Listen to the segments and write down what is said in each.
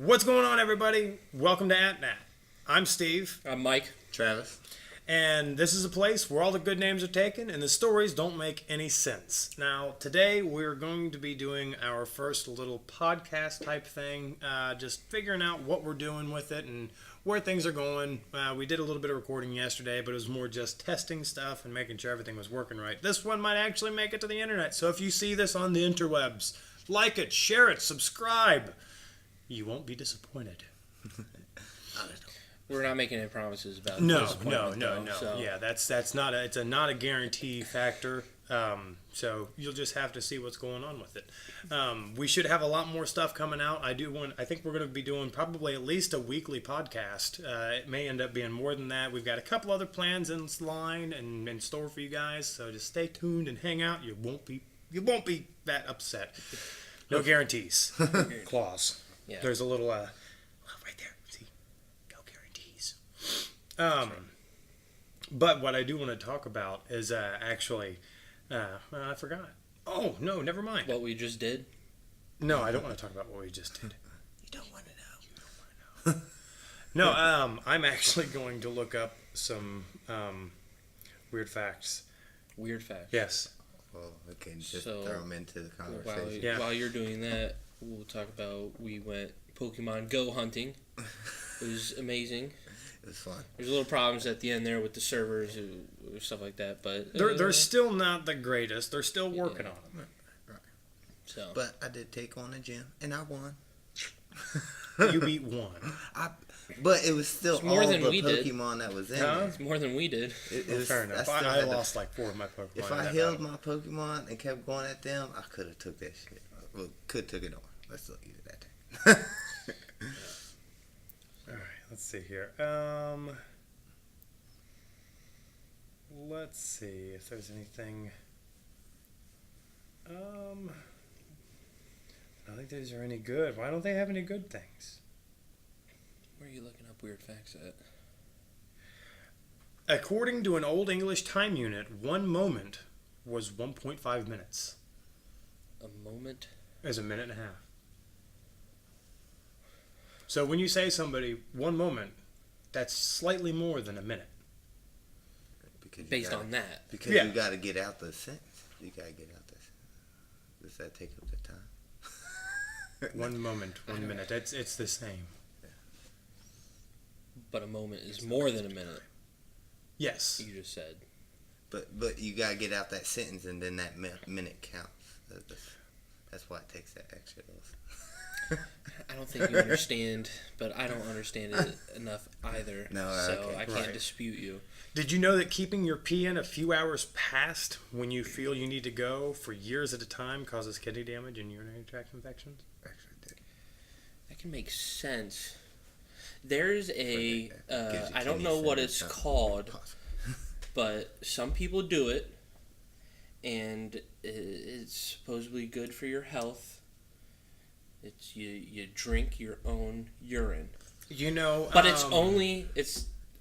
What's going on, everybody? Welcome to ATGNAT. I'm Steve. I'm Mike. Travis. And this is a place where all the good names are taken and the stories don't make any sense. Now, today we're going to be doing our first little podcast type thing, just figuring out what we're doing with it and where things are going. We did a little bit of recording yesterday, but it was more just testing stuff and making sure everything was working right. This one might actually make it to the internet, so if you see this on the interwebs, like it, share it, subscribe. You won't be disappointed. We're not making any promises about No. So. Yeah, that's not a guarantee factor. So you'll just have to see what's going on with it. We should have a lot more stuff coming out. I think we're going to be doing probably at least a weekly podcast. It may end up being more than that. We've got a couple other plans in line and in store for you guys. So just stay tuned and hang out. You won't be that upset. No guarantees. Clause. Yeah. There's a little right there. See, no guarantees. But what I do want to talk about is I forgot. Oh no, never mind. What we just did? No, I don't want to talk about what we just did. You don't want to know. No, I'm actually going to look up some weird facts. Weird facts. Yes. Well, we can just throw them into the conversation. While you're doing that, we'll talk about we went Pokemon Go hunting. It was amazing. It was fun. There's little problems at the end there with the servers and stuff like that, but They're still not the greatest. They're still working on them. Right. So, but I did take on a gym, and I won. You beat one. But it was still more all than the we did. Pokemon that was in there. it's more than we did. It Well, was, fair enough. still I had lost like 4 of my Pokemon. If I held my Pokemon and kept going at them, I could have took that shit. Well, could took it on. Let's look at that. All right, let's see here. Let's see if there's anything. I don't think these are any good. Why don't they have any good things? Where are you looking up weird facts at? According to an Old English time unit, 1 moment was 1.5 minutes. A moment? Is a minute and a half. So when you say somebody 1 moment, that's slightly more than a minute. Based on that. Because you got to get out the sentence. You got to get out the sentence. Does that take up the time? 1 moment, 1 minute. It's the same. But a moment is more than a minute. Yes. You just said. But you got to get out that sentence, and then that minute counts. That's why it takes that extra little. I don't think you understand, but I don't understand it enough either. No, so okay. I can't Right. dispute you. Did you know that keeping your pee in a few hours past when you feel you need to go for years at a time causes kidney damage and urinary tract infections? Actually, did. That can make sense. There's a, Gives you I don't kidney know what stones, it's something called, possible. but some people do it, and it's supposedly good for your health. It's you drink your own urine. You know, But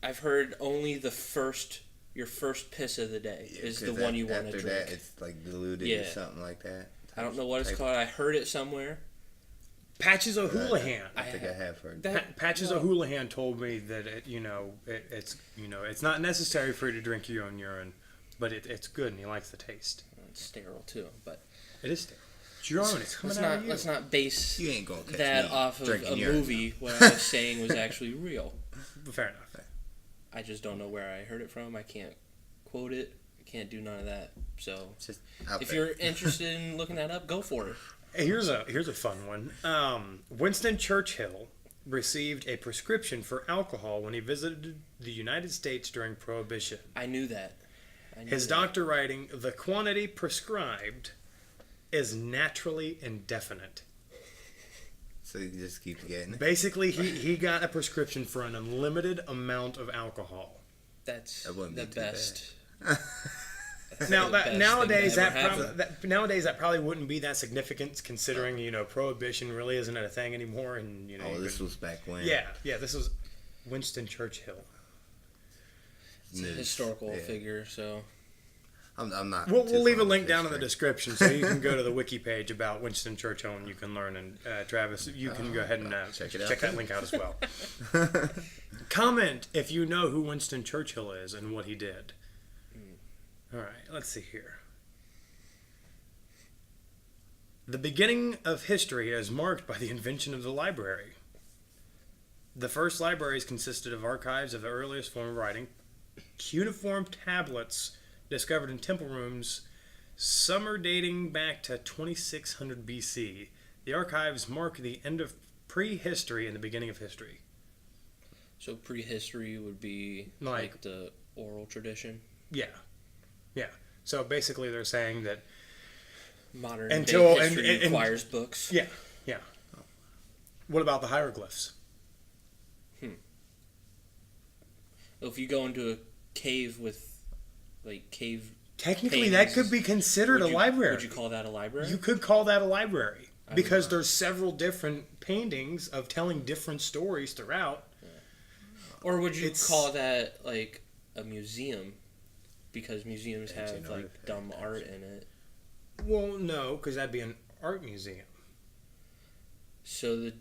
I've heard only your first piss of the day is the one you want to drink. After that, it's like diluted or something like that. I don't know what it's called. I heard it somewhere. Patches O'Houlihan. I think I have heard that. Patches O'Houlihan told me that it's not necessary for you to drink your own urine, but it's good and he likes the taste. It's sterile too, but it is sterile. It's your own. It's coming out of you. Let's not base You ain't gonna catch that me off of a drinking urine. movie. What I was saying was actually real. Fair enough. I just don't know where I heard it from. I can't quote it. I can't do none of that. So It's just if you're interested in looking that up, go for it. Hey, here's a fun one. Winston Churchill received a prescription for alcohol when he visited the United States during Prohibition. I knew that. His doctor writing, "The quantity prescribed is naturally indefinite." So you just keep getting it. Basically, he got a prescription for an unlimited amount of alcohol. That's That wouldn't be the too best. Now the best nowadays thing to that ever probably nowadays that probably wouldn't be that significant considering Prohibition really isn't a thing anymore, and This was back when. yeah this was Winston Churchill. It's a historical figure, so I'm not. We'll too leave a fond of link down in the history. description so you can go to the wiki page about Winston Churchill and you can learn. And Travis, you can go ahead and check it out check that too. link out as well. Comment if you know who Winston Churchill is and what he did. All right, let's see here. The beginning of history is marked by the invention of the library. The first libraries consisted of archives of the earliest form of writing, cuneiform tablets discovered in temple rooms, some are dating back to 2600 BC. The archives mark the end of prehistory and the beginning of history. So prehistory would be like the oral tradition. Yeah. So basically, they're saying that Modern day history requires books. Yeah. What about the hieroglyphs? If you go into a cave with, cave... Technically, that could be considered a library. Would you call that a library? You could call that a library because there's several different paintings of telling different stories throughout. Yeah. Or would you call that, a museum? Because museums have, dumb art in it. Well, no, because that'd be an art museum. So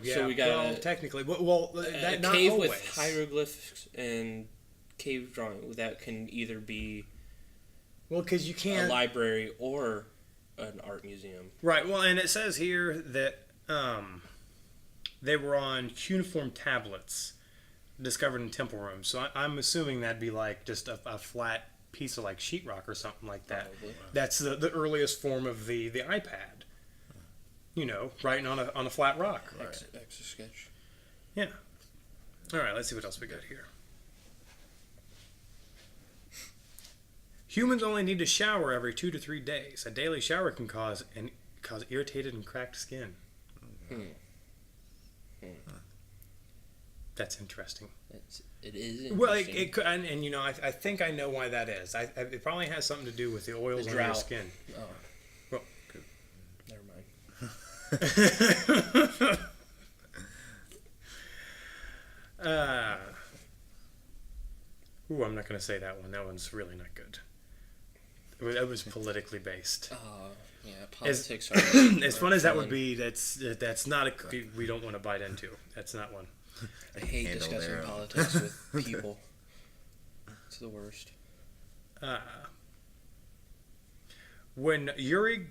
we got technically, a not cave always. with hieroglyphs and cave drawing that can either be because you can't a library or an art museum. Right. Well, and it says here that they were on cuneiform tablets discovered in temple rooms. So I'm assuming that'd be just a flat piece of sheetrock or something like that. Probably. That's the earliest form of the iPad. Writing on a flat rock. Etch-a-sketch. Yeah. All right, let's see what else we got here. Humans only need to shower every 2 to 3 days. A daily shower can cause irritated and cracked skin. That's interesting. It is interesting. Well, it could, and I think I know why that is. It probably has something to do with the oils on your skin. Oh. Well, never mind. I'm not going to say that one. That one's really not good. It was politically based. Yeah, politics as fun as that would be, that's not a cookie we don't want to bite into. That's not one. I hate discussing politics with people. It's the worst. When Yuri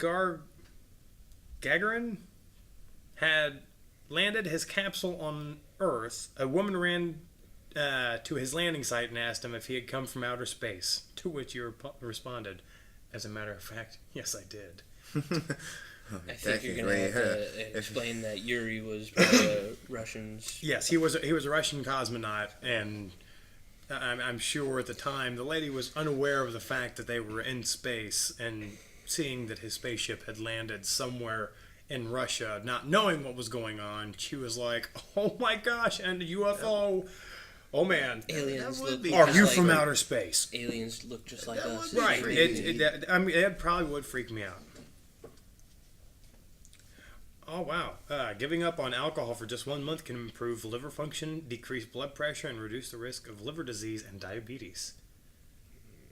Gagarin had landed his capsule on Earth, a woman ran to his landing site and asked him if he had come from outer space, to which Yuri responded, "As a matter of fact, yes, I did." I think you're going to have to explain that Yuri was Russians. Yes, he was a Russian cosmonaut, and I'm sure at the time the lady was unaware of the fact that they were in space, and seeing that his spaceship had landed somewhere in Russia, not knowing what was going on, she was like, "Oh my gosh, and a UFO! Oh man, Aliens look are you from outer space?" Aliens look just like us. Right. It probably would freak me out. Oh, wow. Giving up on alcohol for just 1 month can improve liver function, decrease blood pressure, and reduce the risk of liver disease and diabetes.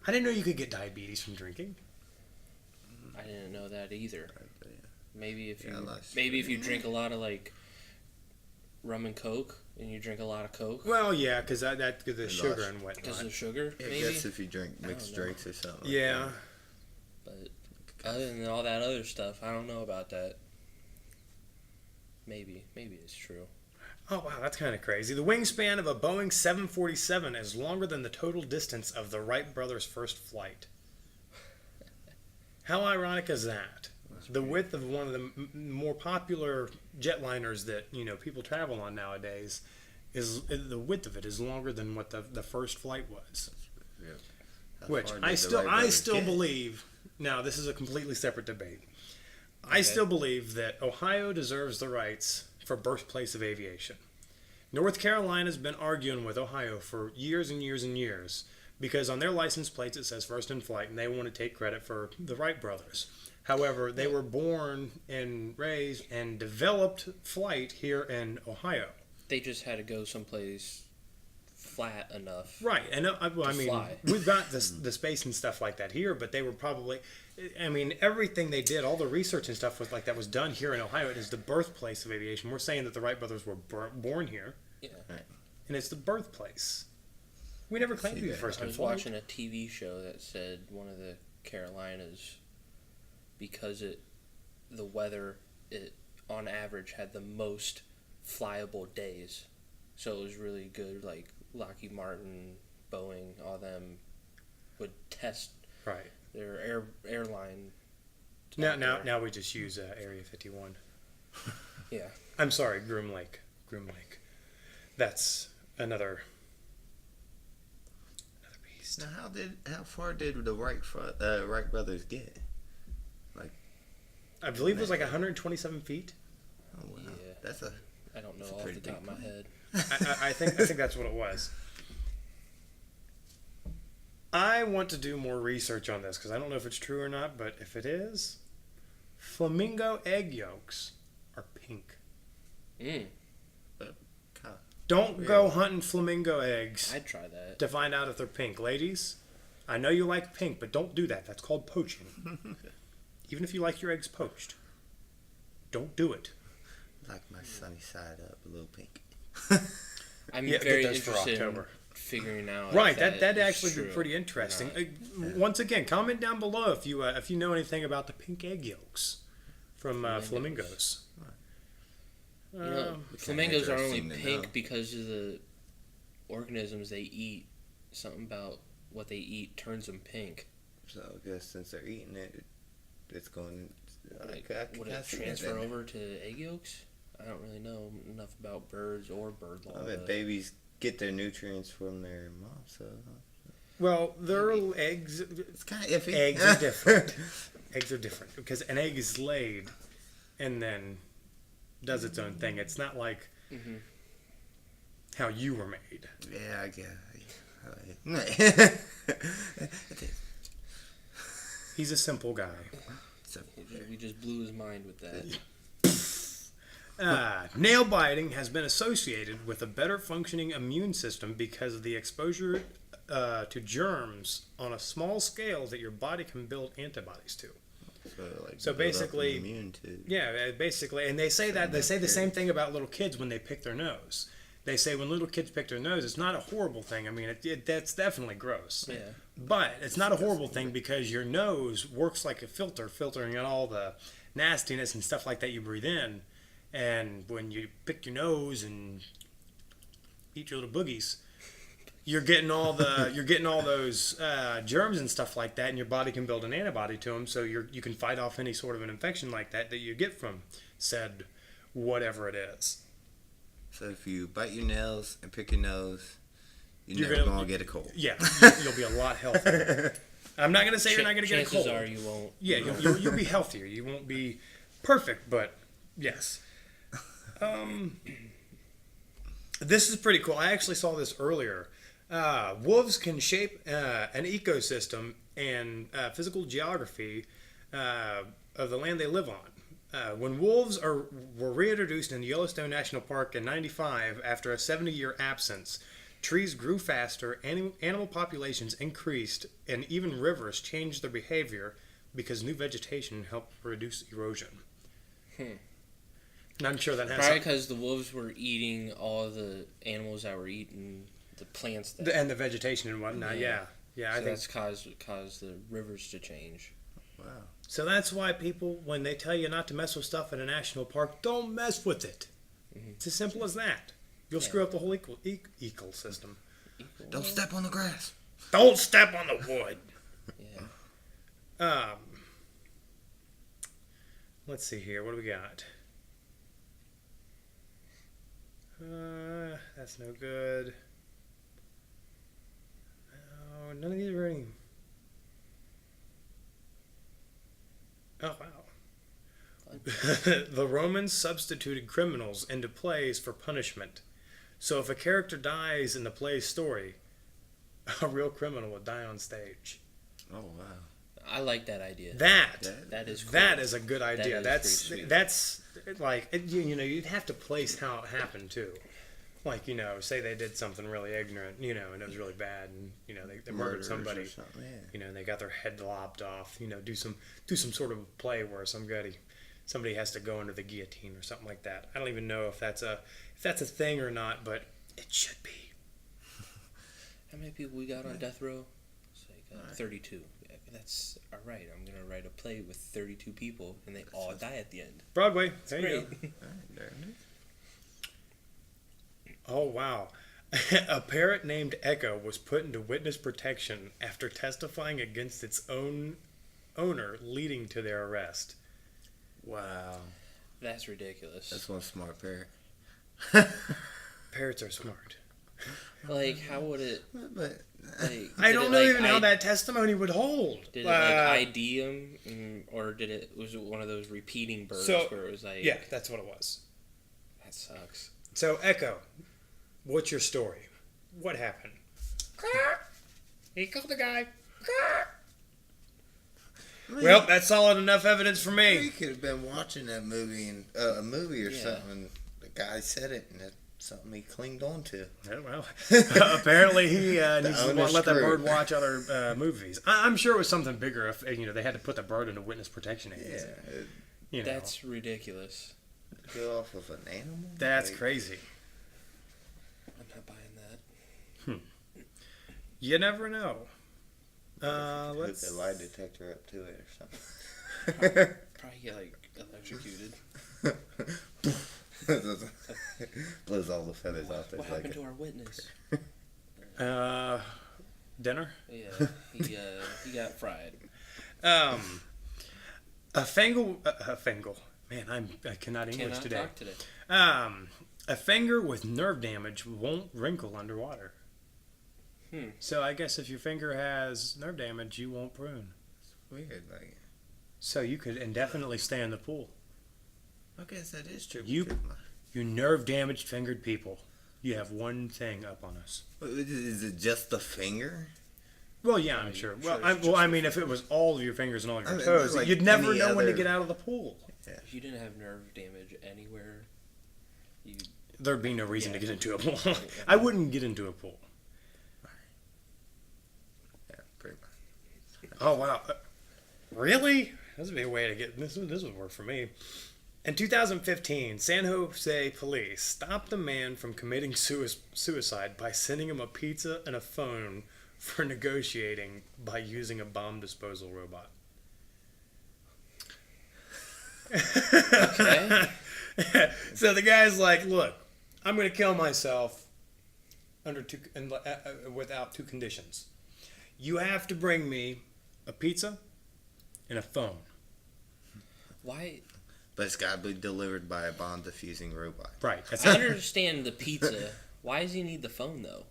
I didn't know you could get diabetes from drinking. I didn't know that either. Maybe if you drink a lot of rum and Coke, and you drink a lot of Coke. Well, yeah, because the sugar and whatnot. Because of sugar, maybe? I guess if you drink mixed drinks or something. Yeah. But other than all that other stuff, I don't know about that. Maybe it's true. Oh, wow, that's kind of crazy. The wingspan of a Boeing 747 is longer than the total distance of the Wright brothers' first flight. How ironic is that? The width of one of the more popular jetliners that people travel on nowadays the width of it is longer than what the first flight was. Yeah. Which I still believe. Now, this is a completely separate debate. I still believe that Ohio deserves the rights for birthplace of aviation. North Carolina's been arguing with Ohio for years and years and years because on their license plates it says first in flight, and they want to take credit for the Wright brothers. However, they were born and raised and developed flight here in Ohio. They just had to go someplace flat enough. Right, and well, I mean, fly. we've got the space and stuff like that here, but they were probably, I mean, everything they did, all the research and stuff was like that was done here in Ohio. It is the birthplace of aviation. We're saying that the Wright brothers were born here, Yeah. and it's the birthplace. We never claimed to be the first I to was fly. watching a TV show that said one of the Carolinas, because the weather, it on average had the most flyable days, so it was really good. Like Lockheed Martin, Boeing, all them would test Right. their airline. Now we just use Area 51. Yeah. I'm sorry, Groom Lake. That's another beast. Now, how far did the Wright brothers get? I believe it was like 127 feet. Oh wow, Yeah. that's a. I don't know That's a off the pretty top of big my head. I think that's what it was. I want to do more research on this because I don't know if it's true or not, but if it is, flamingo egg yolks are pink. Don't go hunting flamingo eggs I'd try that. to find out if they're pink. Ladies, I know you like pink, but don't do that. That's called poaching. Even if you like your eggs poached, don't do it. Like my sunny side up, a little pink. I'm Yeah, very get those for interested in October. figuring out. Right, if that'd is actually be true pretty or interesting. not. Once again, comment down below if you know anything about the pink egg yolks from flamingos. You know, Um, flamingos are only interesting to pink know. because of the organisms they eat. Something about what they eat turns them pink. So I guess since they're eating it, it's going. Like, I can would kinda it see transfer that. over to egg yolks? I don't really know enough about birds or bird I larvae. bet babies get their nutrients from their mom, so well, their eggs it's kind of iffy. eggs are different. Eggs are different because an egg is laid and then does its own thing. It's not like how you were made. Yeah, I guess. He's a simple guy. We just blew his mind with that. Nail biting has been associated with a better functioning immune system because of the exposure to germs on a small scale that your body can build antibodies to. So build up basically, an immune to. Yeah, basically, and they say the same thing about little kids when they pick their nose. They say when little kids pick their nose, it's not a horrible thing. I mean, that's definitely gross. Yeah. But it's not a horrible thing because your nose works like a filter, filtering out all the nastiness and stuff like that you breathe in. And when you pick your nose and eat your little boogies, you're getting all those germs and stuff like that, and your body can build an antibody to them, so you can fight off any sort of an infection like that you get from said whatever it is. So if you bite your nails and pick your nose, you're You're never gonna- gonna get a cold. Yeah, you'll be a lot healthier. I'm not gonna say you're not gonna get a cold. Chances are you won't. Yeah, you'll be healthier. You won't be perfect, but yes. This is pretty cool. I actually saw this earlier. Wolves can shape an ecosystem and physical geography of the land they live on. When wolves were reintroduced in Yellowstone National Park in '95 after a 70-year absence, trees grew faster, animal populations increased, and even rivers changed their behavior because new vegetation helped reduce erosion. And I'm sure that has Probably because the wolves were eating all the animals that were eating the plants. and the vegetation and whatnot. Yeah, So I think that's caused the rivers to change. Wow. so. That's why people, when they tell you not to mess with stuff in a national park, don't mess with it. It's as simple as that. You'll screw up the whole ecosystem. Don't step on the grass. Don't step on the wood. Yeah. Let's see here. What do we got? That's no good. Oh, none of these are any. Oh, wow. The Romans substituted criminals into plays for punishment. So if a character dies in the play's story, a real criminal would die on stage. Oh wow. I like that idea. That is cool. That is a good idea. That is pretty sweet. That's like you know you'd have to place how it happened too. Like, say they did something really ignorant, and it was really bad, and they murdered somebody, Yeah. and they got their head lopped off. Do some sort of play where somebody has to go under the guillotine or something like that. I don't even know if that's a thing or not, but it should be. How many people we got on death row? It's like 32. Yeah, that's all right. I'm gonna write a play with 32 people, and they all die at the end. Broadway. It's There great. you go. All right, there it is. Oh, wow. A parrot named Echo was put into witness protection after testifying against its own owner, leading to their arrest. Wow. That's ridiculous. That's one smart parrot. Parrots are smart. Like, how would it? But Like, I did don't it, know like, even how that testimony would hold. Did it ID him, or was it one of those repeating birds where it was like? Yeah, that's what it was. That sucks. So Echo, what's your story? What happened? He killed the guy. Well, that's solid enough evidence for me. You could have been watching that movie and a movie or Yeah. something. And the guy said it, and that's something he clinged on to. Yeah, well, apparently he needs to owner's let that screwed. bird watch other movies. I'm sure it was something bigger. If they had to put the bird into witness protection agency. Yeah, That's ridiculous. go off of an animal. That's Like, crazy. I'm not buying that. You never know. Hook Let's. a lie detector up to it or something. Probably get like electrocuted. Blows all the feathers off. What It's happened like to our witness? Dinner. Yeah, he got fried. A fangle. Man, I cannot English Cannot today. talk today. A finger with nerve damage won't wrinkle underwater. So I guess if your finger has nerve damage, you won't prune. weird. Like, So you could indefinitely stay in the pool. I guess that is true. You- because You nerve damaged fingered people. You have one thing up on us. is it just the finger? Well, yeah, I'm sure. I mean, if it was all of your fingers and all of your I mean, toes, like you'd never any know when to other- get out of the pool. If you didn't have nerve damage anywhere, There'd be no reason to get into a pool. Yeah. I wouldn't get into a pool. Yeah, pretty much. Oh wow, really? This would be a way to get this. This would work for me. In 2015, San Jose police stopped a man from committing suicide by sending him a pizza and a phone for negotiating by using a bomb disposal robot. okay. So the guy's like, "Look, I'm going to kill myself without two conditions. You have to bring me a pizza and a phone." Why? But it's got to be delivered by a bomb diffusing robot. Right. That's I understand the pizza. Why does he need the phone though?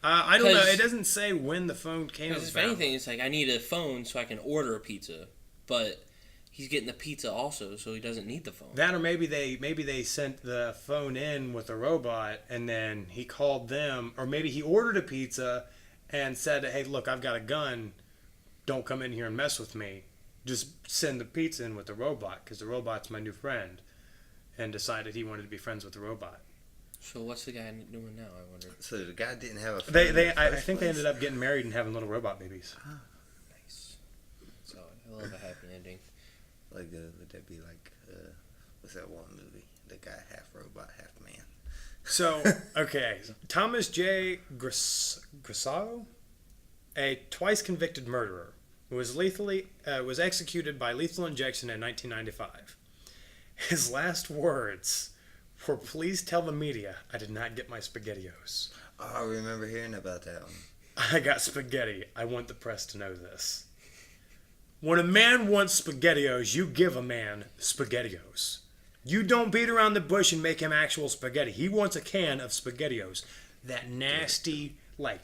I don't know. 'Cause- It doesn't say when the phone came Because if about. anything, it's like I need a phone so I can order a pizza, but he's getting the pizza also, so he doesn't need the phone. That or maybe they sent the phone in with the robot and then he called them, or maybe he ordered a pizza and said, "Hey, look, I've got a gun. Don't come in here and mess with me. Just send the pizza in with the robot because the robot's my new friend," and decided he wanted to be friends with the robot. So what's the guy doing now? I wonder. So the guy didn't have a phone. I think they ended up getting married and having little robot babies. Nice. So I love a happy ending. Like, would that be like, what's that one movie? The guy half robot, half man. So, okay. Thomas J. Grisago, a twice convicted murderer, was was executed by lethal injection in 1995. His last words were, "Please tell the media I did not get my SpaghettiOs. Oh, I remember hearing about that one. I got spaghetti. I want the press to know this." When a man wants SpaghettiOs, you give a man SpaghettiOs. You don't beat around the bush and make him actual spaghetti. He wants a can of SpaghettiOs. That nasty, like,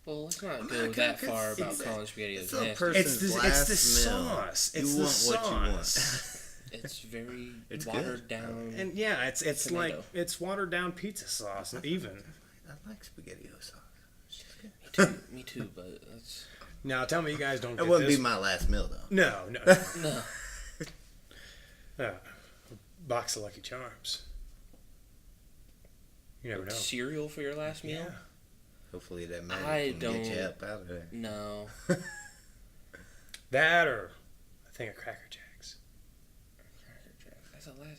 Well, let's not I'm go not that gonna- far it's- about calling spaghettios It's a nasty. person's it's the last meal. sauce. It's You the want sauce. what you want. It's very It's watered good. down. And yeah, it's like Tomato. it's watered down pizza sauce. Even I like SpaghettiOs sauce. It's just good. Me too, but that's now, tell me you guys don't. That Get wouldn't this. be my last meal, though. No. no. Box of Lucky Charms. You never know. Cereal for your last meal? Yeah. Hopefully that man I can get you don't- up out of there. No. That or I think a Cracker Jacks.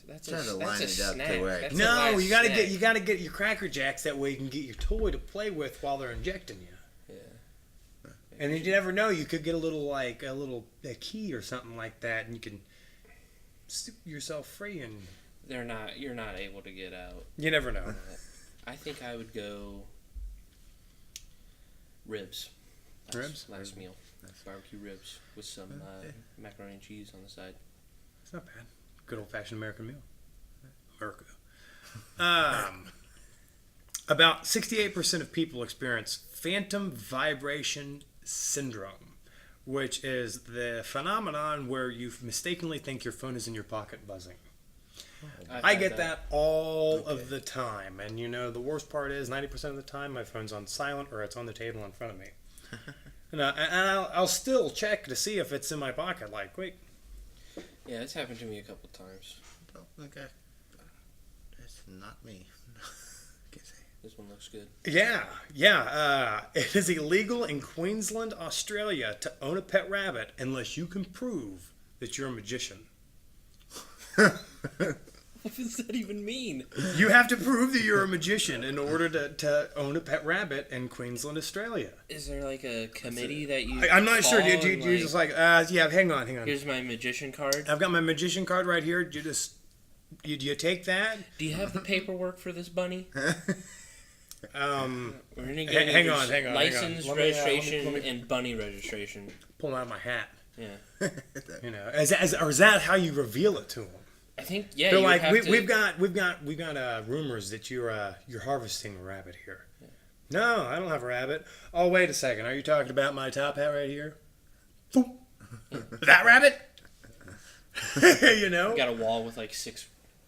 That's Trying to a line it up to snack. where I That's can- a No, last you gotta snack. get your Cracker Jacks, that way you can get your toy to play with while they're injecting you. Yeah. And then you never know, you could get a little a key or something like that, and you can scoop yourself free, and You're not able to get out. you never know. I think I would go ribs. Ribs? Last meal. Barbecue ribs with some macaroni and cheese on the side. It's not bad. Good old fashioned American meal. America. About 68% of people experience phantom vibration syndrome, which is the phenomenon where you mistakenly think your phone is in your pocket buzzing. I get that all of the time, and the worst part is 90% of the time my phone's on silent or it's on the table in front of me. And I'll still check to see if it's in my pocket. Like, wait. Yeah, it's happened to me a couple times. Okay. That's not me. This one looks good. Yeah. It is illegal in Queensland, Australia, to own a pet rabbit unless you can prove that you're a magician. What does that even mean? You have to prove that you're a magician in order to own a pet rabbit in Queensland, Australia. Is there like a committee that you? I'm not sure. call You're and, just like, yeah, hang on. Here's my magician card. I've got my magician card right here. Do you take that? Do you have the paperwork for this bunny? We're gonna get Hang on. license, Let me, registration, let me- and bunny registration. Pull out of my hat. Yeah, Or is that how you reveal it to them? I think yeah. They're you like, have to, we've got rumors that you're you're harvesting a rabbit here. Yeah. No, I don't have a rabbit. Oh, wait a second. Are you talking about my top hat right here? That rabbit? You got a wall with like 6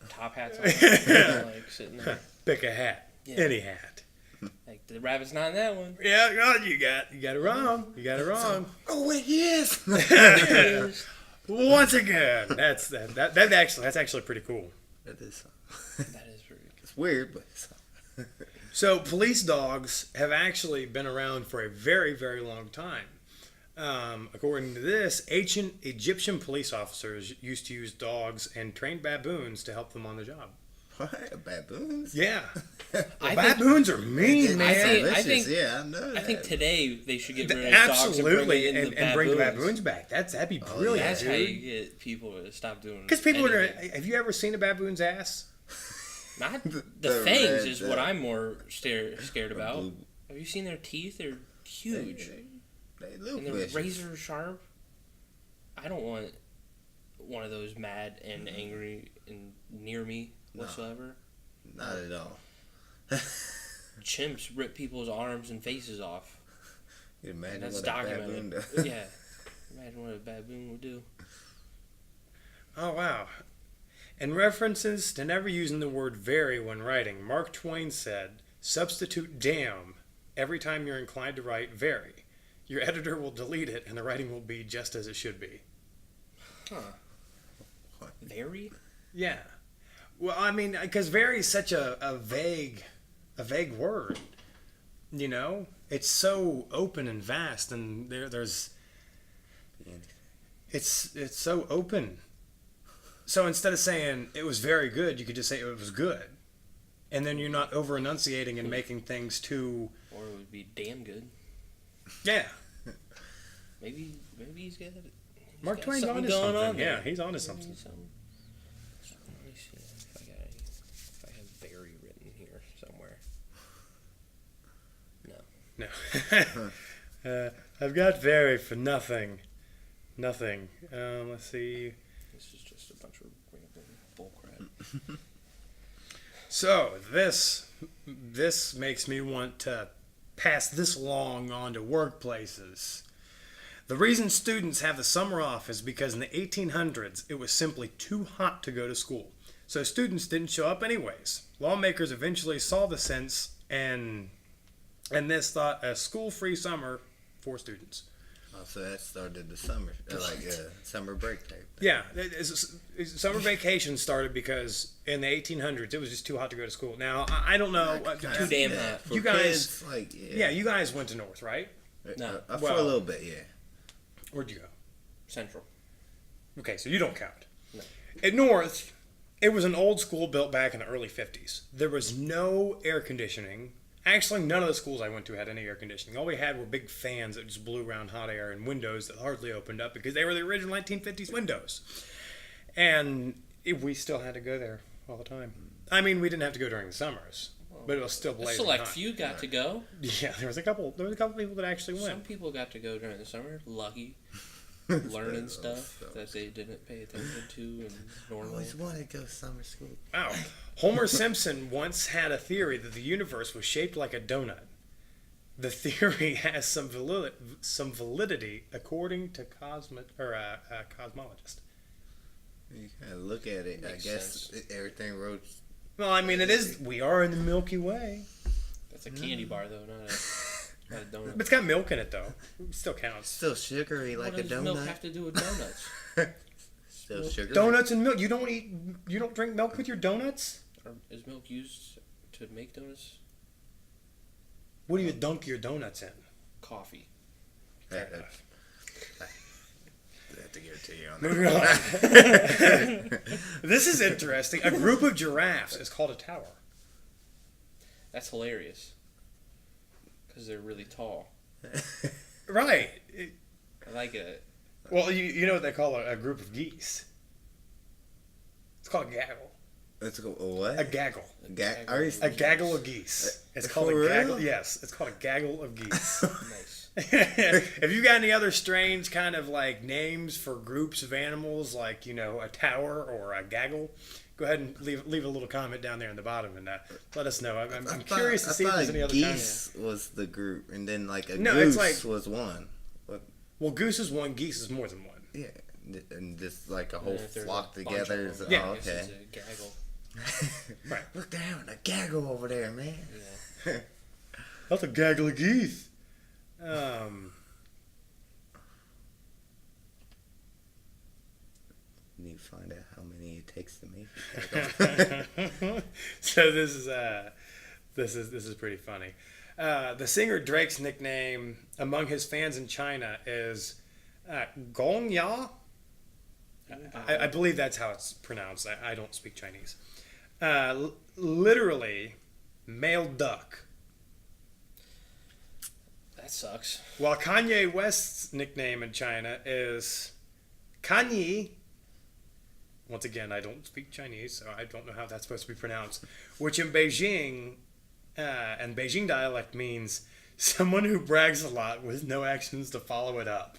top hats on it, like sitting there. Pick a hat. Yeah. Any hat. Like the rabbit's not in that one. Yeah, God, you got it wrong. You got it wrong. Oh wait, he is. Once again, that's actually pretty cool. That is. That is pretty. It's weird, but. So police dogs have actually been around for a very, very long time. According to this, ancient Egyptian police officers used to use dogs and trained baboons to help them on the job. What? Baboons? Yeah. I Baboons are mean, man. I think- yeah, I know. I think today they should get rid of Absolutely, dogs and bring the baboons back. That'd be brilliant, That's how you dude. get people to stop doing. Because people are anything. gonna. Have you ever seen a baboon's ass? Not the the fangs red, is what I'm more scared about. blue- Have you seen their teeth? They're huge They look and they're vicious. razor sharp. I don't want one of those mad and angry and near me whatsoever. Not at all. Chimps rip people's arms and faces off. You imagine That's what a baboon documented. does. Yeah, imagine what a baboon would do. Oh wow. In references to never using the word very when writing, Mark Twain said, "Substitute damn every time you're inclined to write very. Your editor will delete it and the writing will be just as it should be." Huh? What? Very? Yeah. Well, I mean, because very is such a vague word. It's so open and vast, and there's it's so open. So instead of saying it was very good, you could just say it was good, and then you're not over enunciating and making things too. Or it would be damn good. Yeah. Maybe he's got. Mark Twain's onto going something. on there. Yeah, he's onto something. Let me see if I have very written here somewhere. No. I've got very for nothing. Nothing. Let's see. This is just a bunch of random bullcrap. So this makes me want to pass this along on to workplaces. The reason students have the summer off is because in the 1800s it was simply too hot to go to school. So students didn't show up anyways. Lawmakers eventually saw the sense and this thought a school-free summer for students. Oh, so that started the summer, summer break type. Yeah, summer vacation started because in the 1800s it was just too hot to go to school. Now I don't know. Too damn hot. You guys, Kids, you guys went to North, right? No. For a little bit, yeah. Where'd you go? Central. Okay, so you don't count. No. At North, it was an old school built back in the early 50s. There was no air conditioning. Actually, none of the schools I went to had any air conditioning. All we had were big fans that just blew around hot air and windows that hardly opened up because they were the original 1950s windows. And we still had to go there all the time. I mean, we didn't have to go during the summers, but it was still A blazing select hot. few got to go. Yeah, there was a couple people that actually went. Some people got to go during the summer. Lucky. Learning stuff that they didn't pay attention to and I normal. always wanted to go to summer school. Wow. Homer Simpson once had a theory that the universe was shaped like a donut. The theory has some validity according to cosmologist. You kind of look at it. Makes I guess everything rotates. Well, I mean, it is. We are in the Milky Way. That's a candy bar though, not a donut. But it's got milk in it, though. It still counts. Still sugary like What a does donut. milk have to do with donuts? Still sugary. Donuts and milk. You don't drink milk with your donuts? Or is milk used to make donuts? What do you dunk your donuts in? Coffee. Fair enough. I have to give it to you on Moving that. on. This is interesting. A group of giraffes is called a tower. That's hilarious. Because they're really tall. Right. I like it. Well, you know what they call a group of geese? It's called a gaggle. Let's go. What? A gaggle. A Gaggle of geese. It's called For a gaggle. real? Yes, it's called a gaggle of geese. Nice. If you got any other strange kind of like names for groups of animals, like a tower or a gaggle, go ahead and leave a little comment down there in the bottom and let us know. I'm curious to see if there's any other geese was the group, and then like a No, goose it's like- was one. What? Well, goose is one, geese is more than one. Yeah, and just like a whole And if there's flock a bunch of together. them, Is, Yeah. oh, I guess okay. it's a gaggle. Right. Look down, a gaggle over there, man. Yeah. That's a gaggle of geese. Need to find out how many it takes to make it. So this is pretty funny. The singer Drake's nickname among his fans in China is Gong Ya. I believe that's how it's pronounced. I don't speak Chinese. Literally, male duck. That sucks. While Kanye West's nickname in China is Kanye. Once again, I don't speak Chinese, so I don't know how that's supposed to be pronounced. Which in Beijing, and Beijing dialect means someone who brags a lot with no actions to follow it up.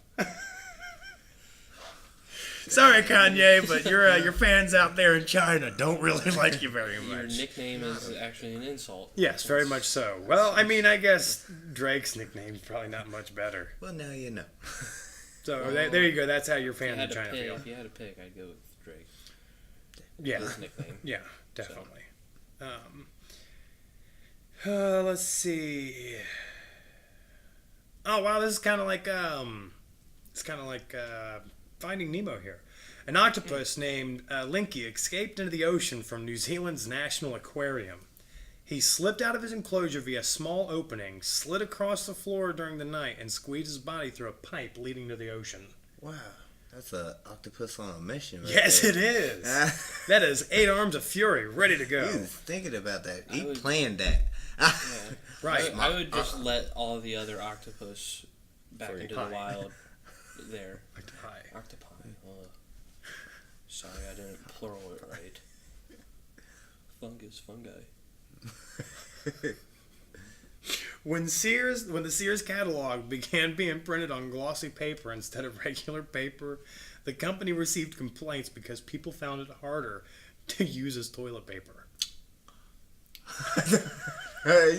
Sorry, Kanye, but your fans out there in China don't really like you very Your much. nickname is actually an insult. Yes, very much so. Well, I mean, I guess Drake's nickname's probably not much better. Well, now you know. So there you go. That's how your If you fans in had to China pick, feel. if you had to pick, I'd go with Drake. Yeah. His nickname. Yeah, definitely. Let's see. Oh wow, this is kind of like Finding Nemo here. An octopus named Linky escaped into the ocean from New Zealand's National Aquarium. He slipped out of his enclosure via a small opening, slid across the floor during the night, and squeezed his body through a pipe leading to the ocean. Wow, that's an octopus on a mission. Right Yes, there. it is. That is 8 arms of fury, ready to go. He was thinking about that. He would- planned that. Yeah. Right. I would just let all the other octopus back into the Octopi. wild there. Octopi. Octopi. Sorry, I didn't plural it right. Fungi. When the Sears catalog began being printed on glossy paper instead of regular paper, the company received complaints because people found it harder to use as toilet paper. That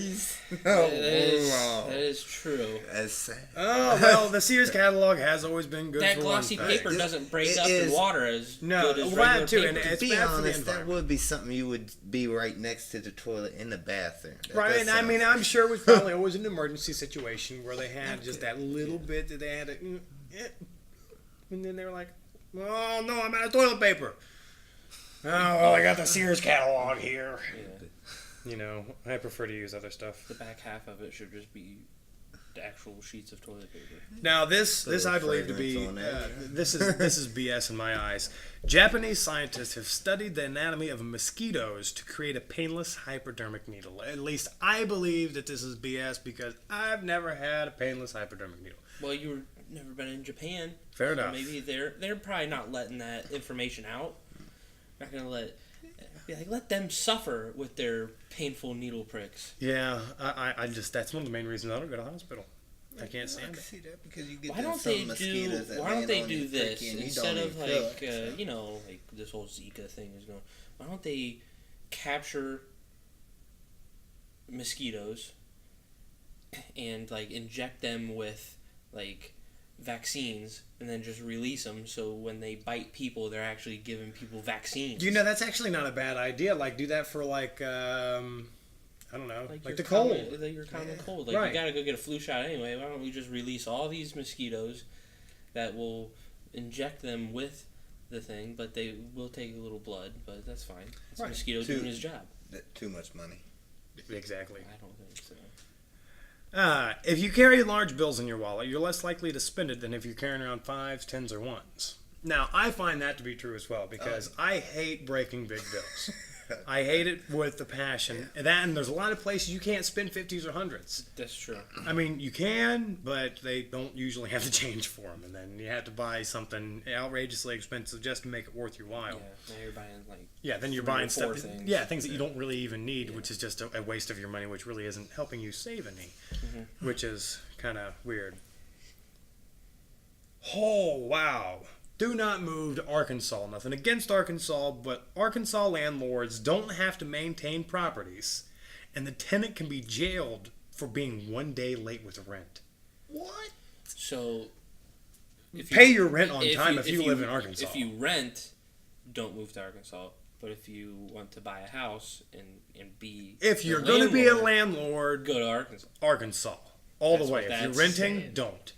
is true. That's sad. Oh, well, the Sears catalog has always been good That for glossy one thing. paper doesn't break It up in is- water as No, good as well, regular too, paper. and To it's be bad for the honest, that environment. would be something you would be right next to the toilet in the bathroom. Right, and I mean, I'm sure it was probably always an emergency situation where they had just that little bit that they had to, and then they were like, "Oh no, I'm out of toilet paper." Oh well, I got the Sears catalog here. Yeah. You know, I prefer to use other stuff. The back half of it should just be the actual sheets of toilet paper. Now this Little I believe to be fragrance on that. this is BS in my eyes. Japanese scientists have studied the anatomy of mosquitoes to create a painless hypodermic needle. At least I believe that this is BS because I've never had a painless hypodermic needle. Well, you've never been in Japan. Fair so enough. Maybe they're probably not letting that information out. Not gonna let them suffer with their painful needle pricks. Yeah, I just that's one of the main reasons I don't go to the hospital. I can't I stand can it. see that because you get Why them don't some they mosquitoes that Why don't land they on do you this pricky and you instead don't of even feel like it, so. like this whole Zika thing is going? Why don't they capture mosquitoes and like inject them with like vaccines and then just release them so when they bite people they're actually giving people vaccines. You know, that's actually not a bad idea. Like, do that for like I don't know, like your the cold. like your common cold. Like Right. you gotta go get a flu shot anyway. Why don't we just release all these mosquitoes that will inject them with the thing, but they will take a little blood, but that's fine. It's a Right. mosquito doing his job. Too much money. Exactly. I don't think so. If you carry large bills in your wallet, you're less likely to spend it than if you're carrying around fives, tens, or ones. Now, I find that to be true as well because I hate breaking big bills. I hate it with a passion. And there's a lot of places you can't spend 50s or 100s. That's true. I mean, you can, but they don't usually have the change for them. And then you have to buy something outrageously expensive just to make it worth your Yeah. while. Now you're buying like Yeah, then you're 3 or buying 4 stuff. things. Yeah, things that you don't really even need, which is just a waste of your money, which really isn't helping you save any, which is kind of weird. Oh, wow. Do not move to Arkansas. Nothing against Arkansas, but Arkansas landlords don't have to maintain properties, and the tenant can be jailed for being 1 day late with rent. What? So if Pay your rent on time if you live in Arkansas. If you rent, don't move to Arkansas. But if you want to buy a house and be If the you're going to be a landlord, landlord, go to Arkansas. Arkansas. All That's the way. what If you're that's renting, saying. don't.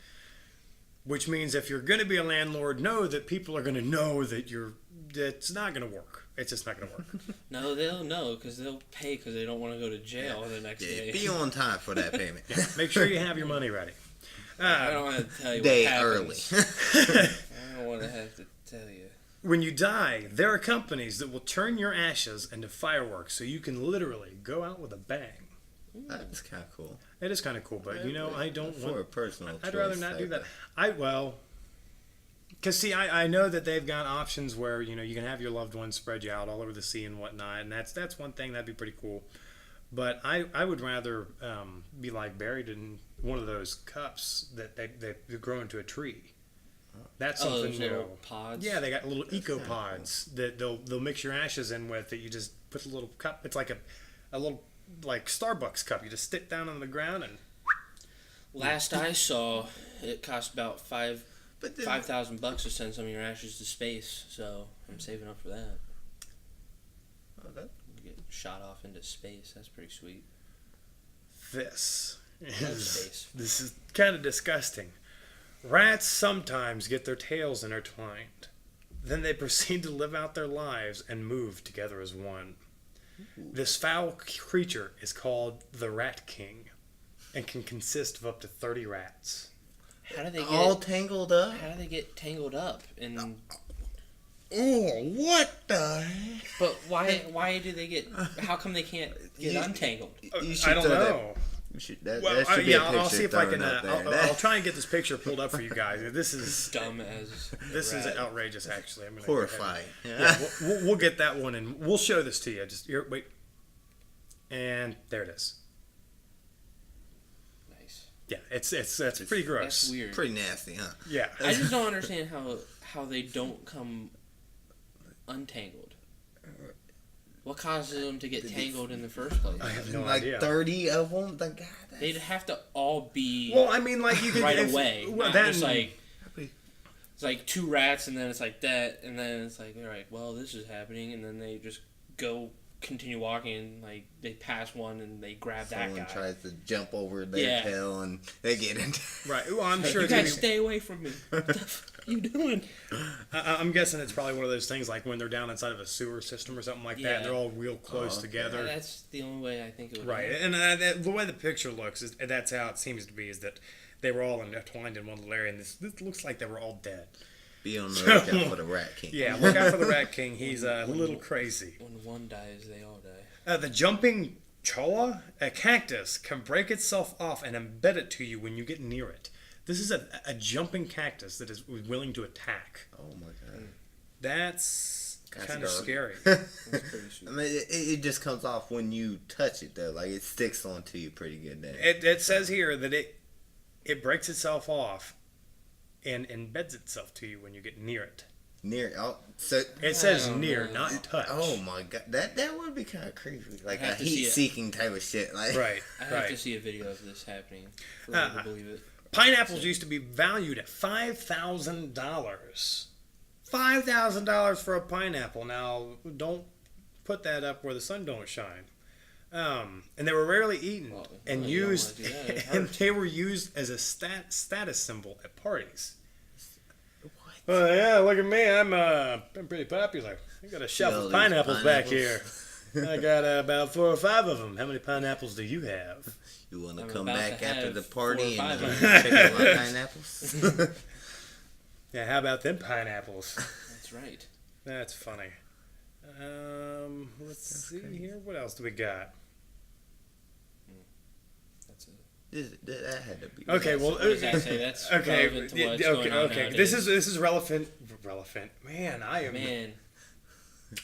Which means if you're going to be a landlord, know that people are going to know that it's not going to work. It's just not going to work. No, they'll know because they'll pay because they don't want to go to jail the next day. Be on time for that payment. Make sure you have your money ready. I don't want to tell you Day what early. happens. I don't want to have to tell you. When you die, there are companies that will turn your ashes into fireworks so you can literally go out with a bang. That's kind of cool. It is kind of cool, but I don't For a want. personal I'd choice rather not do type that. of- Because see, I know that they've got options where you can have your loved ones spread you out all over the sea and whatnot, and that's one thing that'd be pretty cool. But I would rather be like buried in one of those cups that they grow into a tree. That's Oh, something those new. little pods. Yeah, they got little eco pods that they'll mix your ashes in with. That you just put a little cup. It's like a little like Starbucks cup. You just stick down on the ground and. Last I saw, it cost about But then- $5,000 to send some of your ashes to space. So I'm saving up for that. Oh, that- Get shot off into space. That's pretty sweet. This Love space. this is kind of disgusting. Rats sometimes get their tails intertwined. Then they proceed to live out their lives and move together as one. This foul creature is called the Rat King and can consist of up to 30 rats. How do they get all tangled up? How do they get tangled up? And Oh, what the heck? but why do they get? How come they can't get untangled? You should I don't throw that- know. you should- that Well, should be a I'll picture see if I thrown can. up there. I'll try and get this picture pulled up for you guys. This is Dumb as this is rat. outrageous. Actually, I'm gonna go ahead and- Horrifying. Yeah, we'll get that one and we'll show this to you. Just here, wait, and there it is. Nice. Yeah, it's pretty gross. That's weird. Pretty nasty, huh? Yeah, I just don't understand how they don't come untangled. What causes them to get tangled in the first place? I have no like idea. 30 of them. Like, God, They'd have to all be Well, I mean, like you could right away. Well, Not that just like it's like 2 rats, and then it's like that, and then it's like, all right, well, this is happening, and then they just continue walking, and like they pass one, and they grab someone that guy. tries to jump over their tail, and they get in. Right. Well, I'm Like, sure. you guys stay away from me. What the fuck are you doing? I'm guessing it's probably one of those things like when they're down inside of a sewer system or something like that. And they're all real close together. That's the only way I think it would. Right, happen. and the way the picture looks is that's how it seems to be. Is that they were all entwined in one little area, and this looks like they were all dead. Be on the lookout for the Rat King. Yeah, look out for the Rat King. He's a little crazy. When one dies, they all die. The jumping cholla, a cactus, can break itself off and embed it to you when you get near it. This is a jumping cactus that is willing to attack. Oh my God. That's kind of scary. That's pretty sweet. I mean, it just comes off when you touch it, though. Like, it sticks onto you pretty good there. It says here that it breaks itself off and embeds itself to you when you get near it. Near, so It says near, not touch. oh my God, that would be kind of creepy, like I a have to see heat-seeking type of shit. Like, Right, I have right. to see a video of this happening for me to believe it. Pineapples used to be valued at $5,000. $5,000 for a pineapple. Now, don't put that up where the sun don't shine. And they were rarely eaten and you don't used, wanna do that. It and hurts. they were used as a status symbol at parties. What? Oh yeah, look at me. I'm pretty popular. I got a shelf of these pineapples back pineapples. here. I got about 4 or 5 of them. How many pineapples do you have? You want to I'm come about back to after have the 4 or party 5 and of check out my pineapples? Yeah, how about them pineapples? That's right. That's funny. Let's see here. What else do we got? That's it. That had to be. Okay, well, What does that say? That's okay, relevant to what's okay, going on okay. nowadays. This is relevant. Man, Man,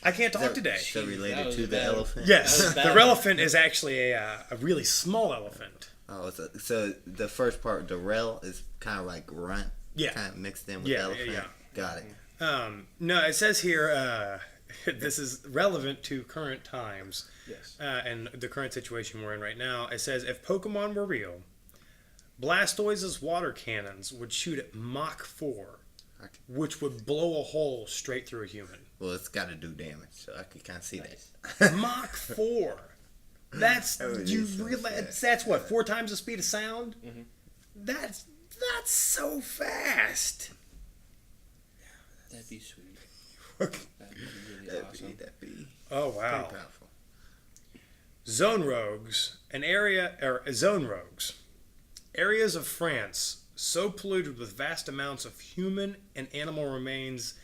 I can't talk today. So That related was to the bad. elephant? Yes, That was the bad. elephant is actually a really small elephant. Oh, so the first part, the rel, is kind of like grunt. Yeah. Kind of mixed in with Yeah, elephant. yeah. Got it. No, it says here this is relevant to current times yes. and the current situation we're in right now. It says if Pokemon were real, Blastoise's water cannons would shoot at Mach 4, which would blow a hole straight through a human. Well, it's got to do damage, so I can kind of see Nice. that. Mach 4. That's That would you be so realize fast. that's what 4 times the speed of sound. Mhm. That's so fast. That'd be sweet. That'd be really awesome. That'd be Oh pretty wow. powerful. Zone rogues, zone rogues, areas of France so polluted with vast amounts of human and animal remains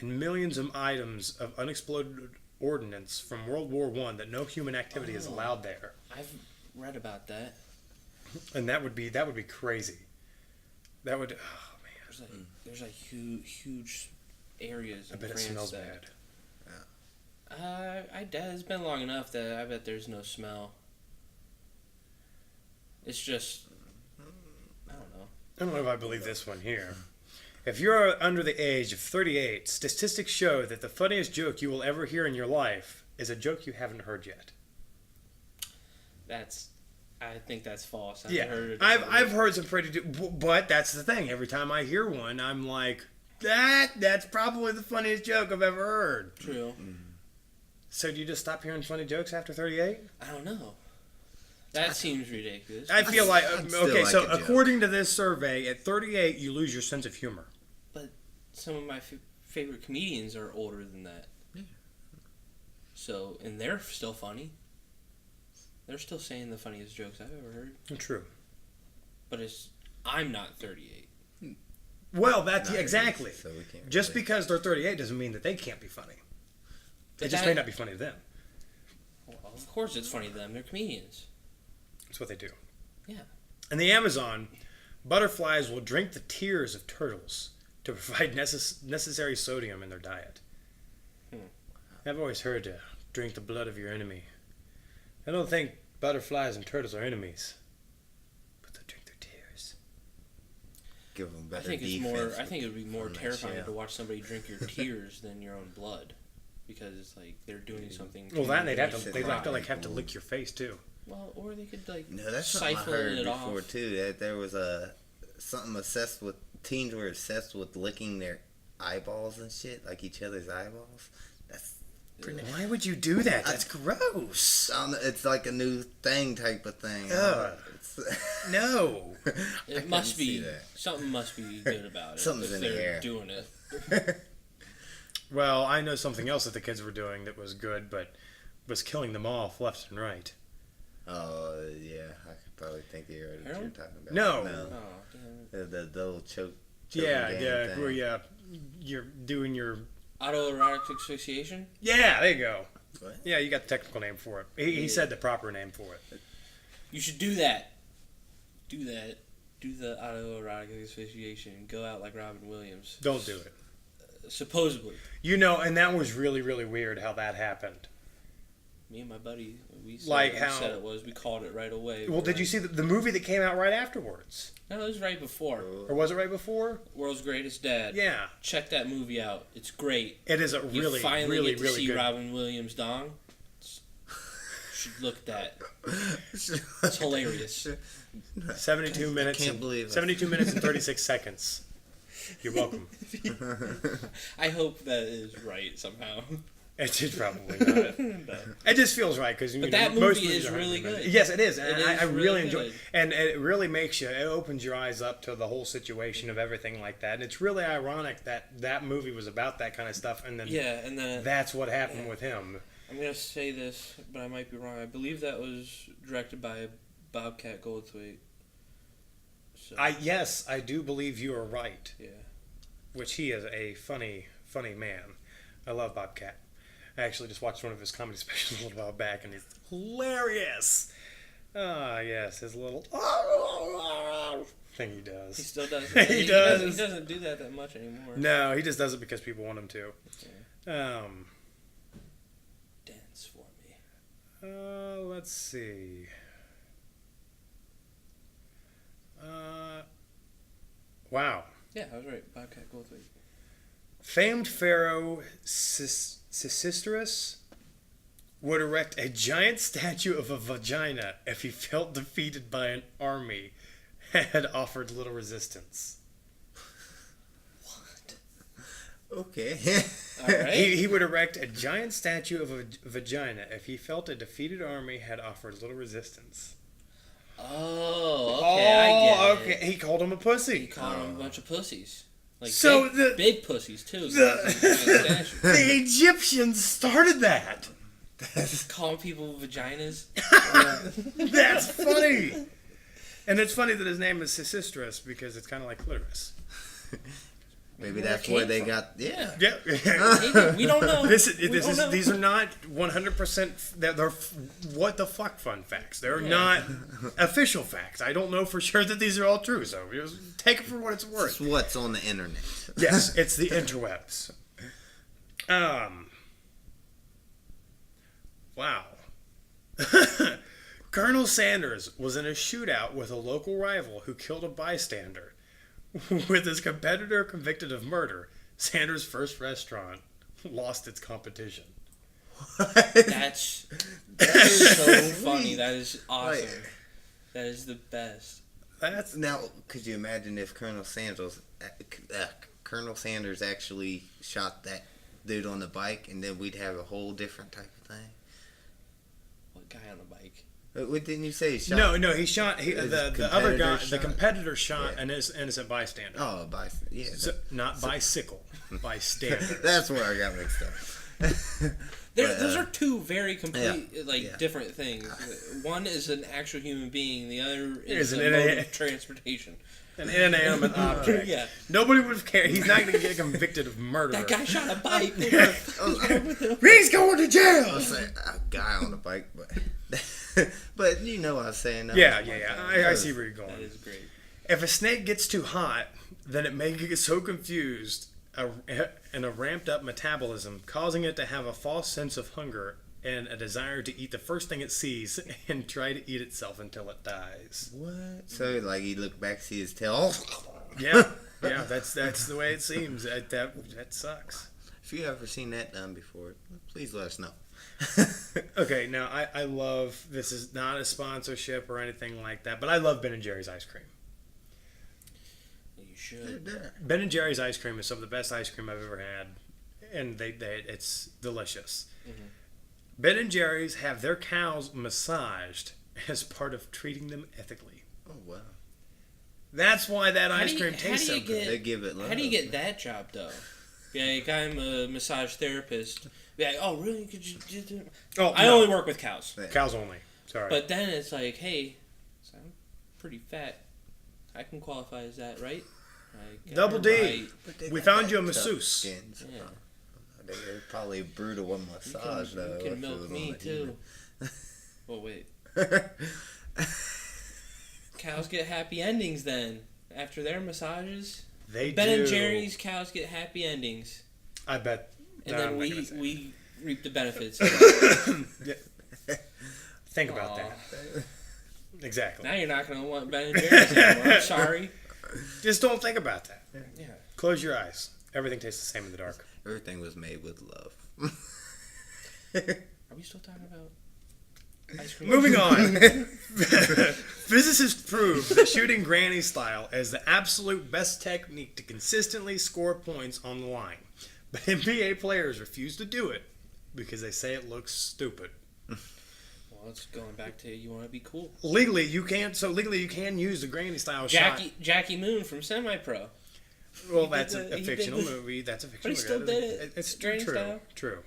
and millions of items of unexploded ordnance from World War I that no human activity is allowed there. I've read about that. And that would be crazy. That would, oh man, There's like huge areas. I in bet it France smells that, bad. It's been long enough that I bet there's no smell. It's just, I don't know. I don't know if I believe this one here. If you're under the age of 38, statistics show that the funniest joke you will ever hear in your life is a joke you haven't heard yet. I think that's false. I've heard some pretty, but that's the thing. Every time I hear one, I'm like, that's probably the funniest joke I've ever heard. True. So do you just stop hearing funny jokes after 38? I don't know. That seems ridiculous. I feel like, I'd still okay, like so a joke. according to this survey, at 38, you lose your sense of humor. But some of my favorite comedians are older than that. Yeah. So, and they're still funny. They're still saying the funniest jokes I've ever heard. True. But I'm not 38. Well, that's Not exactly. really, so we can't Just really- because they're 38 doesn't mean that they can't be funny. It But just that- may not be funny to them. Well, of course it's funny to them. They're comedians. That's what they do. Yeah. In the Amazon, butterflies will drink the tears of turtles to provide necessary sodium in their diet. I've always heard to drink the blood of your enemy. I don't think butterflies and turtles are enemies, but they drink their tears. Give them I better think it's defense more. I think it would be more from that terrifying shell. to watch somebody drink your tears than your own blood. because it's like they're doing something. Well, that they'd have to drive. have to lick your face too. Well, or they could like No, that's something I siphon heard it before off. too. That there was something obsessed with teens were obsessed with licking their eyeballs and shit, like each other's eyeballs. That's pretty. Why would you do that? That's gross. It's like a new thing type of thing. Ugh. No. It must be something. Must be good about it. Something's if in the they're air. doing it. Well, I know something else that the kids were doing that was good, but was killing them off left and right. Oh yeah, I could probably think you heard what you're Heroin? talking about. No. Oh, damn. The little choke. Yeah, game yeah, thing. where you're doing your. Autoerotic asphyxiation. Yeah, there you go. What? Yeah, you got the technical name for it. He said the proper name for it. You should do that. Do that. Do the autoerotic asphyxiation. Go out like Robin Williams. Don't do it. Supposedly. You know, and that was really, really weird how that happened. Me and my buddy, we said, Like we how- said it was. We called it right away. Well, did you see the movie that came out right afterwards? No, it was right before. Or was it right before? World's Greatest Dad. Yeah. Check that movie out. It's great. It is a You really, finally really, get to really see good. Robin Williams' dong. You should look at that. It's hilarious. 72 minutes. can't believe it. 72 minutes and 36 seconds. You're welcome. I hope that is right somehow. It's probably not. It just feels right because that movie is really good. Yes, it is, and It is I really really enjoy. good. And it really makes you. It opens your eyes up to the whole situation of everything like that. And it's really ironic that that movie was about that kind of stuff, and then Yeah, and then that's what happened with him. I'm gonna say this, but I might be wrong. I believe that was directed by Bobcat Goldthwait. So, Yes, I do believe you are right. yeah. Which he is a funny man. I love Bobcat. I actually just watched one of his comedy specials a little while back, and it's hilarious. Ah, yes, his little thing he He does. still does. He He does. doesn't do that much anymore. No, he just does it because people want him to. Dance for me. Let's see. Wow. Yeah, I was right. Bobcat Goldthwait. Famed pharaoh Sisistrus would erect a giant statue of a vagina if he felt defeated by an army had offered little resistance. Okay. All right. He would erect a giant statue of a vagina if he felt a defeated army had offered little resistance. Oh, okay, I get it. Okay. He called him a pussy. He called them a bunch of pussies. Like So big pussies too. the Egyptians started that. Calling people vaginas. That's funny. And it's funny that his name is Sisistrus because it's kind of like clitoris. Maybe Where it that's where came they from. got. Yeah. Yeah. Maybe. We don't know. These are not 100%. They're what the fuck fun facts. They're not official facts. I don't know for sure that these are all true. So just take it for what it's worth. It's what's on the internet. Yes, it's the interwebs. Wow. Colonel Sanders was in a shootout with a local rival who killed a bystander. With his competitor convicted of murder, Sanders' first restaurant lost its competition. That's so funny. That is awesome. Like, That is the best. That's now, could you imagine if Colonel Sanders actually shot that dude on the bike, and then we'd have a whole different type of thing? What guy on the bike? What didn't you say? He shot? no. He shot the other guy. The competitor shot an innocent bystander. Oh, bystander. Yeah. Not bicycle, bystander. That's where I got mixed up. Those are two very complete, yeah. different things. One is an actual human being. The other Is is an a mode ina- of transportation. An inanimate object. Yeah. Nobody would care. He's not going to get convicted of murder. That guy shot a bike. He's going to I jail. was like, a guy on the bike, but but you know what I was saying. Yeah. I see where you're That going. is great. If a snake gets too hot, then it may get so confused and a ramped up metabolism, causing it to have a false sense of hunger and a desire to eat the first thing it sees and try to eat itself until it dies. What? So like he looked back, see his tail. Yeah, that's the way it seems. That sucks. If you ever seen that done before, please let us know. Okay, now I love, this is not a sponsorship or anything like that, but I love Ben & Jerry's ice cream. You should. Ben & Jerry's ice cream is some of the best ice cream I've ever had, and it's delicious. Mm-hmm. Ben & Jerry's have their cows massaged as part of treating them ethically. Oh, wow. That's why that ice cream tastes so good. They give it love. How do you get that job, though? Yeah, like, I'm a massage therapist. Yeah, oh, really? Could you do it? Oh, I no. only work with cows. Cows only. Sorry. But then it's like, hey, so I'm pretty fat. I can qualify as that, right? Like, Double D. right. We found you a masseuse. Skins. Yeah. They're probably a brutal one massage, though. You can if it milk was me, on a too. Well, wait. Cows get happy endings then. After their massages. They Ben do. and Jerry's cows get happy endings. I bet. And No, then I'm not gonna say. we reap the benefits. Think about Aw. that. Exactly. Now you're not going to want Ben and Jerry's anymore. I'm sorry. Just don't think about that. Yeah. Close your eyes. Everything tastes the same in the dark. Everything was made with love. Are we still talking about ice cream? Moving on. Physicists prove that shooting granny style is the absolute best technique to consistently score points on the line. But NBA players refuse to do it because they say it looks stupid. Well, it's going back to you want to be cool. Legally, you can use the granny style shot. Jackie Moon from Semi Pro. Well, He that's did a he fictional did the- movie. That's a fictional he movie. still did it. It's Granny true. style. True.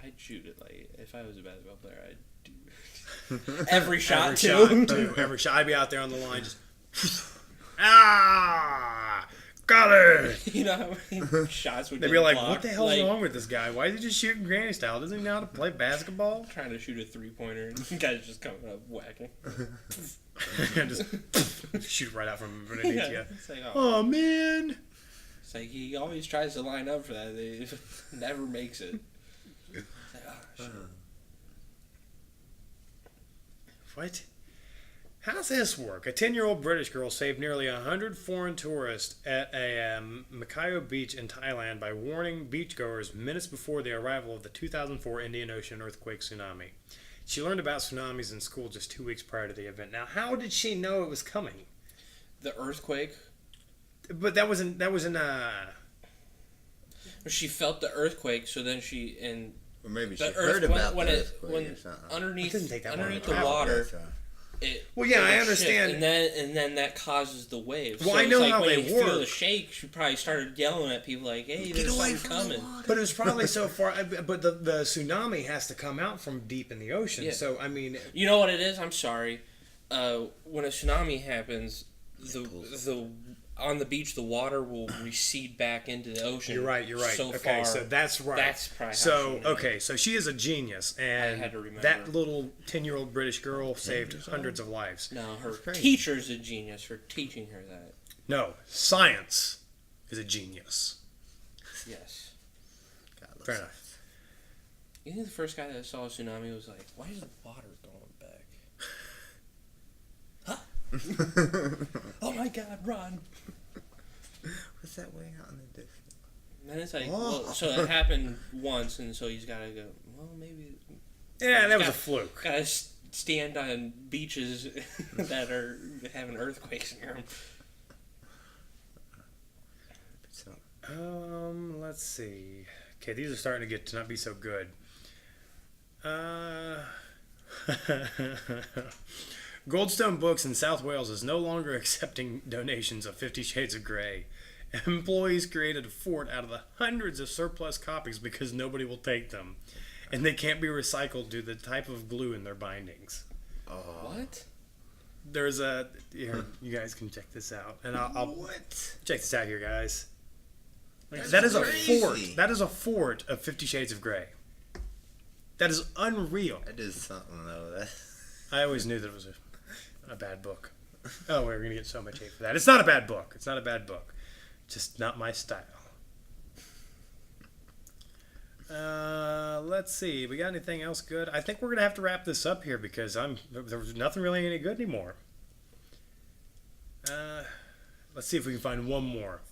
I'd shoot it like if I was a basketball player. I'd do every shot Every too. shot, too. Every shot. I'd be out there on the line just... Got it! You know how many shots would They'd get be like, blocked? what the hell's Like, wrong with this guy? Why is he just shooting granny style? Doesn't he know how to play basketball? Trying to shoot a 3-pointer and the guy's just coming up whacking. Just shoot right out from underneath Yeah, you. it's like, Oh, man! It's like he always tries to line up for that. He never makes it. It's like, oh, shit. What? How's this work? A 10-year-old British girl saved nearly 100 foreign tourists at a Makayo beach in Thailand by warning beachgoers minutes before the arrival of the 2004 Indian Ocean earthquake tsunami. She learned about tsunamis in school just 2 weeks prior to the event. Now, how did she know it was coming? The earthquake. But that was in She felt the earthquake, so then Or maybe she the heard earth about when the it earthquake when or something. underneath It doesn't take that long underneath to the travel. water. So. Well, yeah, I it'll understand. shift, and then that causes the wave. Well, so I know it's like how when they you feel the work. shake, she probably started yelling at people like, "Hey, Get there's away something from coming." the water. But it was probably so far. But the tsunami has to come out from deep in the ocean. Yeah. So, I mean... You know what it is? I'm sorry. When a tsunami happens, the on the beach, the water will recede back into the ocean. You're right. So Okay, far, so that's right. That's probably how So, she knows. okay, so she is a genius, and I had to remember. that little 10-year-old British girl saved hundreds of lives. No, her crazy. teacher's a genius for teaching her that. No, science is a genius. Yes. God, looks Fair enough. You think the first guy that saw a tsunami was like, "Why is the water going back?" Huh? Oh my God! Run! What's that way out in the distance? And then it's like, Oh. well, so it happened once, and so he's got to go. Well, maybe. Yeah, that was a Got- fluke. Got to stand on beaches that are having earthquakes near them. So, Let's see. Okay, these are starting to get to not be so good. Goldstone Books in South Wales is no longer accepting donations of 50 Shades of Grey. Employees created a fort out of the hundreds of surplus copies because nobody will take them. And they can't be recycled due to the type of glue in their bindings. What? There's a... Here, you guys can check this out. And I'll what? check this out here, guys. That's That is crazy. a fort. That is a fort of 50 Shades of Grey. That is unreal. That is something, though. I always knew that it was a bad book. Oh, we're going to get so much hate for that. It's not a bad book. It's not a bad book. Just not my style. Let's see. We got anything else good? I think we're going to have to wrap this up here because there's nothing really any good anymore. Let's see if we can find one more.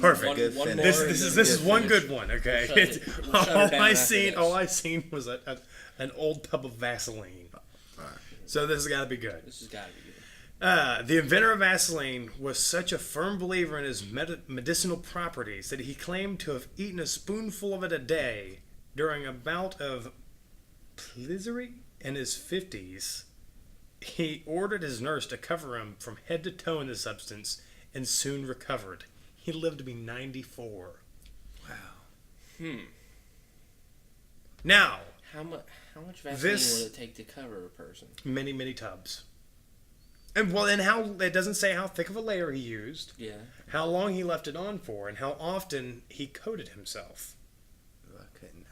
Perfect. Good One finish. more. This and then is we'll one finish. good one. Okay. We'll shut it- we'll shut her down after All this. I seen was an old tub of Vaseline. So this has got to be good. This has got to be good. The inventor of Vaseline was such a firm believer in his medicinal properties that he claimed to have eaten a spoonful of it a day during a bout of pleurisy in his 50s. He ordered his nurse to cover him from head to toe in the substance and soon recovered. He lived to be 94. Wow. Now, How much Vaseline This- would it take to cover a person? many, many tubs. And how it doesn't say how thick of a layer he used, Yeah. how long he left it on for, and how often he coated himself.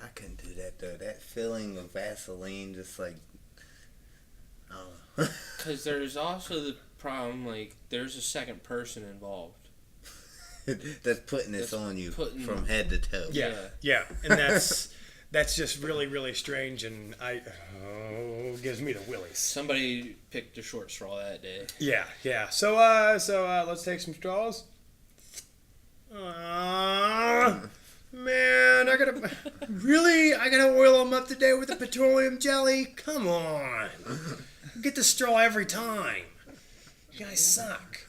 I couldn't do that though. That feeling of Vaseline, just like, I don't know. Because there's also the problem, like, there's a second person involved. That's putting this That's on you putting- from head to toe. Yeah, and that's just really, really strange, and gives me the willies. Somebody picked a short straw that day. Yeah. So let's take some straws. Man, I gotta oil them up today with the petroleum jelly. Come on, get the straw every time. You guys suck.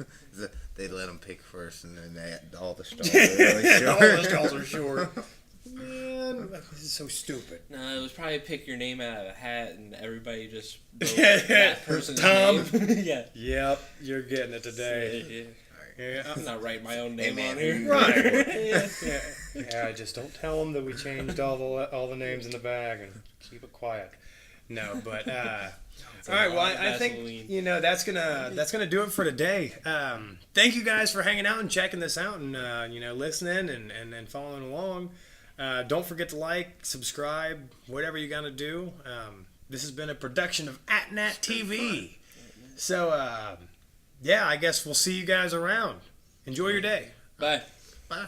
They let them pick first, and then all the straws are really All short. the straws are short. Man, this is so stupid. No, it was probably pick your name out of a hat and everybody just wrote Yeah, that person's Tom. name. Yeah. Yep, you're getting it today. Yeah. Yeah. I'm not writing my own name man, on here. Right. Yeah. Just don't tell them that we changed all the names in the bag and keep it quiet. No, but all right. Well, I think Vaseline. that's gonna do it for today. Thank you guys for hanging out and checking this out and listening and following along. Don't forget to like, subscribe, whatever you gotta do. This has been a production of ATGNAT TV. So I guess we'll see you guys around. Enjoy your day. Bye. Bye.